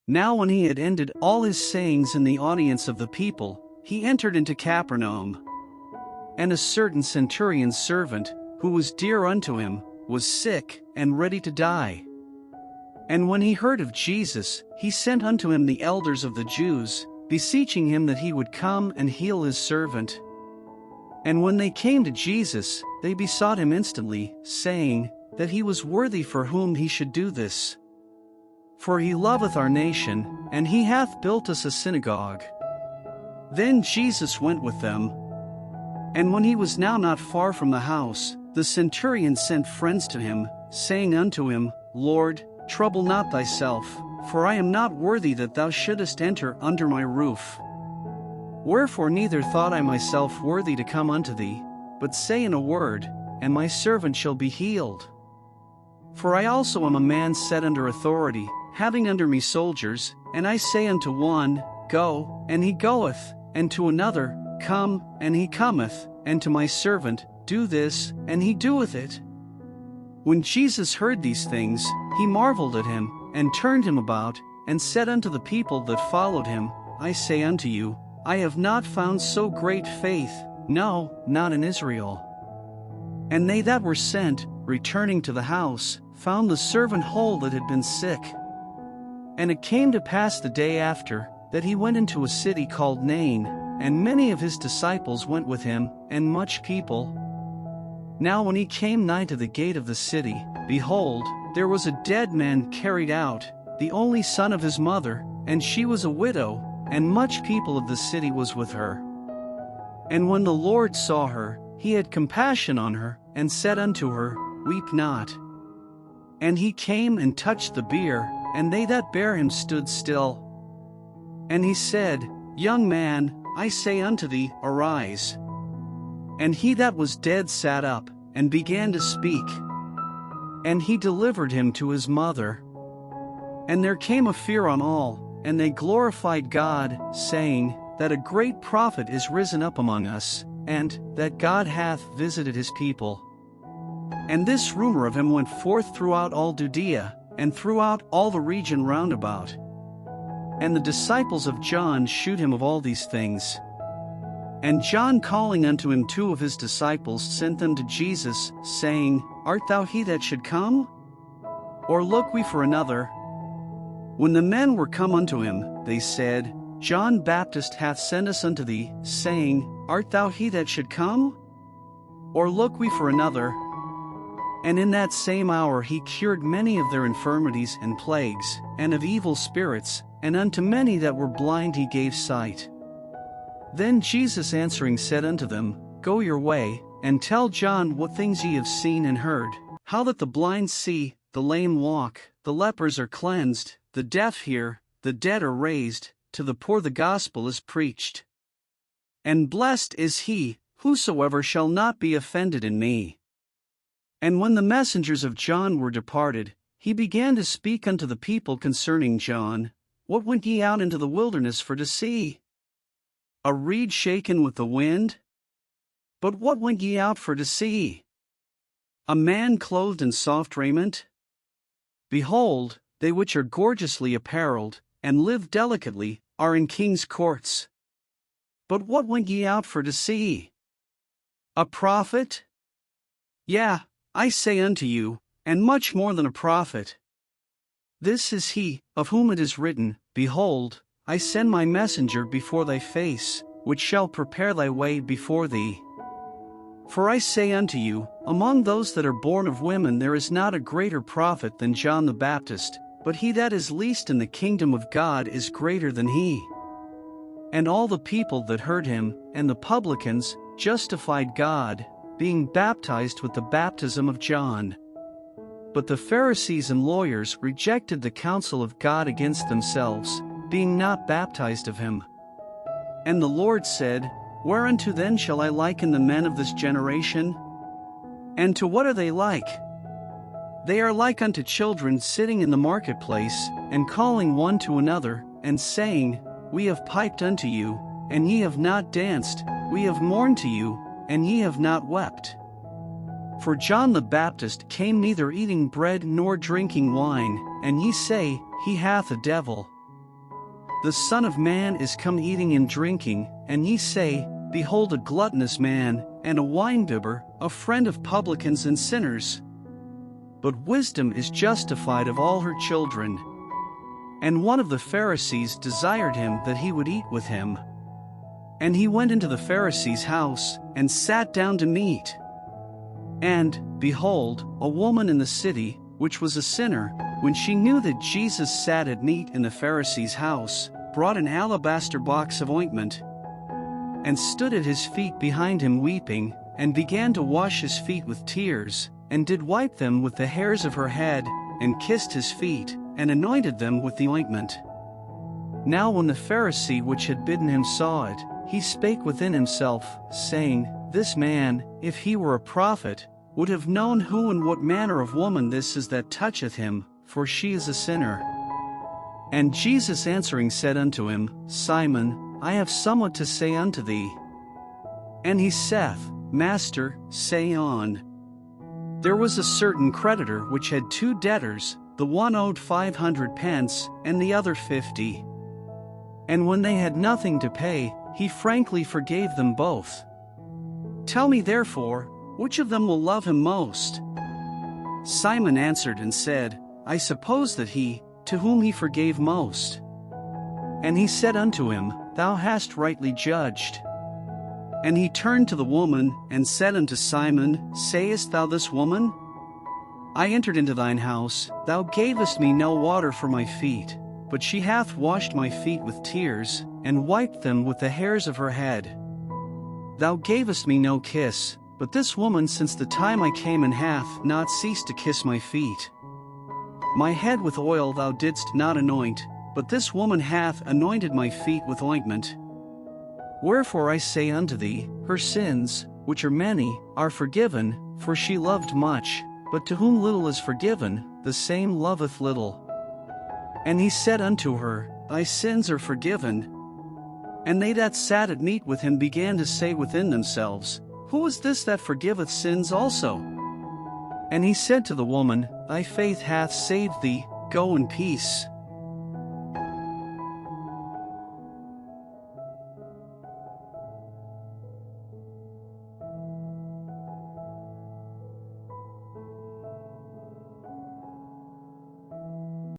Now when he had ended all his sayings in the audience of the people, he entered into Capernaum. And a certain centurion's servant, who was dear unto him, was sick and ready to die. And when he heard of Jesus, he sent unto him the elders of the Jews, beseeching him that he would come and heal his servant. And when they came to Jesus, they besought him instantly, saying, that he was worthy for whom he should do this. For he loveth our nation, and he hath built us a synagogue. Then Jesus went with them. And when he was now not far from the house, the centurion sent friends to him, saying unto him, Lord, trouble not thyself, for I am not worthy that thou shouldest enter under my roof. Wherefore neither thought I myself worthy to come unto thee, but say in a word, and my servant shall be healed. For I also am a man set under authority, having under me soldiers, and I say unto one, Go, and he goeth, and to another, Come, and he cometh, and to my servant, Do this, and he doeth it. When Jesus heard these things, he marveled at him, and turned him about, and said unto the people that followed him, I say unto you, I have not found so great faith, no, not in Israel. And they that were sent, returning to the house, found the servant whole that had been sick. And it came to pass the day after, that he went into a city called Nain, and many of his disciples went with him, and much people. Now when he came nigh to the gate of the city, behold, there was a dead man carried out, the only son of his mother, and she was a widow, and much people of the city was with her. And when the Lord saw her, he had compassion on her, and said unto her, Weep not. And he came and touched the bier, and they that bare him stood still. And he said, Young man, I say unto thee, arise. And he that was dead sat up, and began to speak. And he delivered him to his mother. And there came a fear on all, and they glorified God, saying, that a great prophet is risen up among us, and that God hath visited his people. And this rumor of him went forth throughout all Judea, and throughout all the region round about. And the disciples of John shewed him of all these things. And John calling unto him 2 of his disciples sent them to Jesus, saying, Art thou he that should come? Or look we for another? When the men were come unto him, they said, John Baptist hath sent us unto thee, saying, Art thou he that should come? Or look we for another? And in that same hour he cured many of their infirmities and plagues, and of evil spirits, and unto many that were blind he gave sight. Then Jesus answering said unto them, Go your way, and tell John what things ye have seen and heard, how that the blind see, the lame walk, the lepers are cleansed, the deaf hear, the dead are raised, to the poor the gospel is preached. And blessed is he, whosoever shall not be offended in me. And when the messengers of John were departed, he began to speak unto the people concerning John, What went ye out into the wilderness for to see? A reed shaken with the wind? But what went ye out for to see? A man clothed in soft raiment? Behold, they which are gorgeously apparelled, and live delicately, are in king's courts. But what went ye out for to see? A prophet? Yea, I say unto you, and much more than a prophet. This is he, of whom it is written, Behold, I send my messenger before thy face, which shall prepare thy way before thee. For I say unto you, among those that are born of women there is not a greater prophet than John the Baptist, but he that is least in the kingdom of God is greater than he. And all the people that heard him, and the publicans, justified God, being baptized with the baptism of John. But the Pharisees and lawyers rejected the counsel of God against themselves, being not baptized of him. And the Lord said, Whereunto then shall I liken the men of this generation? And to what are they like? They are like unto children sitting in the marketplace, and calling one to another, and saying, We have piped unto you, and ye have not danced, we have mourned to you, and ye have not wept. For John the Baptist came neither eating bread nor drinking wine, and ye say, He hath a devil. the Son of Man is come eating and drinking, and ye say, Behold a gluttonous man, and a winebibber, a friend of publicans and sinners. But wisdom is justified of all her children. And one of the Pharisees desired him that he would eat with him. And he went into the Pharisee's house, and sat down to meat. And, behold, a woman in the city, which was a sinner, when she knew that Jesus sat at meat in the Pharisee's house, brought an alabaster box of ointment, and stood at his feet behind him weeping, and began to wash his feet with tears, and did wipe them with the hairs of her head, and kissed his feet, and anointed them with the ointment. Now when the Pharisee which had bidden him saw it, he spake within himself, saying, This man, if he were a prophet, would have known who and what manner of woman this is that toucheth him, for she is a sinner. And Jesus answering said unto him, Simon, I have somewhat to say unto thee. And he saith, Master, say on. There was a certain creditor which had 2 debtors, the one owed 500 pence, and the other 50. And when they had nothing to pay, he frankly forgave them both. Tell me therefore, which of them will love him most? Simon answered and said, I suppose that he, to whom he forgave most. And he said unto him, Thou hast rightly judged. And he turned to the woman, and said unto Simon, Sayest thou this, woman? I entered into thine house, thou gavest me no water for my feet, but she hath washed my feet with tears, and wiped them with the hairs of her head. Thou gavest me no kiss, but this woman since the time I came in hath not ceased to kiss my feet. My head with oil thou didst not anoint, but this woman hath anointed my feet with ointment. Wherefore I say unto thee, her sins, which are many, are forgiven, for she loved much, but to whom little is forgiven, the same loveth little. And he said unto her, Thy sins are forgiven. And they that sat at meat with him began to say within themselves, Who is this that forgiveth sins also? And he said to the woman, Thy faith hath saved thee, go in peace.